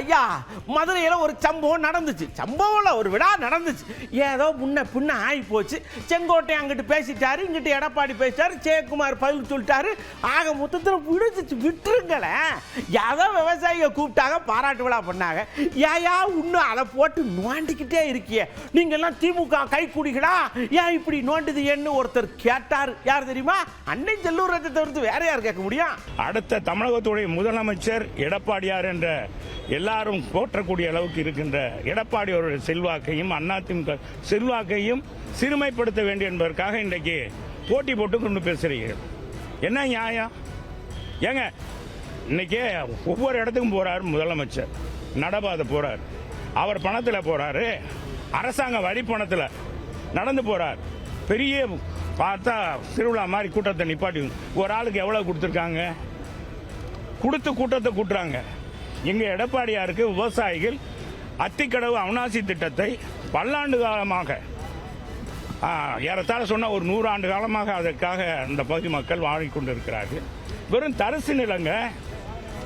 ஐயா மதுரையில் ஒரு சம்பவம் நடந்துச்சு. சம்பவம்ல ஒரு விழா நடந்துச்சு. ஏதோ முன்ன பின்ன ஆகி போச்சு. செங்கோட்டை அங்கிட்டு பேசிட்டாரு, இங்கிட்டு எடப்பாடி பேசிட்டாரு, ஜெயக்குமார் பதில் சொல்லிட்டாரு. ஆக மொத்தத்தில் விடுச்சு. விட்டுருங்களேன். ஏதோ விவசாயிகள் கூப்பிட்டாங்க, பாராட்டு விழா பண்ணாங்க. ஏயா இன்னும் அதை போட்டு நோண்டிக்கிட்டே இருக்கிய? நீங்கெல்லாம் திமுக கை குடிகளா? ஏன் இப்படி நோண்டுது என்ன ஒருத்தர் கேட்டார். யார் தெரியுமா? அன்னை செல்லூர் ராஜை தவிர்த்து வேற யார் கேட்க முடியும்? அடுத்த தமிழகத்துடைய முதலமைச்சர் எடப்பாடியார் என்ற எல்லாரும் போற்றக்கூடிய அளவுக்கு இருக்கின்ற எடப்பாடி அவருடைய செல்வாக்கையும் அதிமுக செல்வாக்கையும் சிறுமைப்படுத்த வேண்டும் என்பதற்காக இன்றைக்கு போட்டி போட்டு கொண்டு பேசுறீர்கள். என்ன நியாயம்? ஏங்க இன்னைக்கு ஒவ்வொரு இடத்துக்கும் போறாரு முதலமைச்சர், நடபாதை போறாரு, அவர் பணத்தில் போறாரு, அரசாங்க வரி பணத்தில் நடந்து போறார். பெரிய பார்த்தா திருவிழா மாதிரி கூட்டத்தை நிப்பாட்டி ஒரு ஆளுக்கு எவ்வளவு கொடுத்துருக்காங்க? கொடுத்து கூட்டத்தை கூட்டுறாங்க. எங்க எடப்பாடியாருக்கு விவசாயிகள் அத்திக்கடவு அவிநாசி திட்டத்தை பல்லாண்டு காலமாக ஏறத்தாழ சொன்ன ஒரு 100 ஆண்டு காலமாக அதற்காக அந்த பகுதி மக்கள் வாழிக்கொண்டிருக்கிறார்கள். வெறும் தரிசு நிலங்க,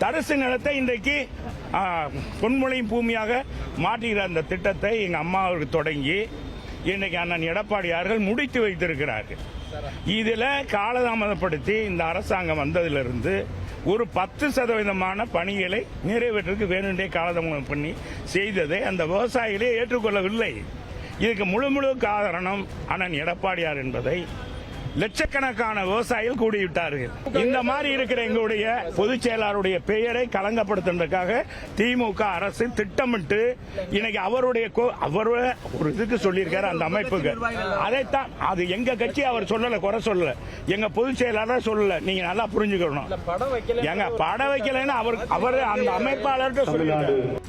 தரிசு நிலத்தை இன்றைக்கு பொன்முளை பூமியாக மாற்றுகிற அந்த திட்டத்தை எங்க அம்மாவுக்கு தொடங்கி இன்றைக்கு அண்ணன் எடப்பாடியார்கள் முடித்து வைத்திருக்கிறார்கள். இதில் காலதாமதப்படுத்தி இந்த அரசாங்கம் வந்ததிலிருந்து ஒரு 10% பணிகளை நிறைவேற்றுக்கு வேணுண்டே காலதாமதம் பண்ணி செய்ததை அந்த விவசாயிகளே ஏற்றுக்கொள்ளவில்லை. இதுக்கு முழு காரணம் அண்ணன் எடப்பாடியார் என்பதை லட்சக்கணக்கான விவசாயிகள் கூடிவிட்டார்கள். இந்த மாதிரி இருக்கிற எங்களுடைய பொதுச் செயலாளருடைய பெயரை களங்கப்படுத்துறதுக்காக திமுக அரசு திட்டமிட்டு இன்னைக்கு அவருடைய ஒரு இதுக்கு சொல்லியிருக்காரு அந்த அமைப்புக்கு. அதைத்தான் அது எங்க கட்சி அவர் சொல்லல, குறை சொல்லல, எங்க பொதுச் செயலாளர் சொல்லல. நீங்க நல்லா புரிஞ்சுக்கணும். எங்க படம் வைக்கலன்னு அவர் அந்த அமைப்பாளர்கிட்ட சொல்லியிருக்காரு.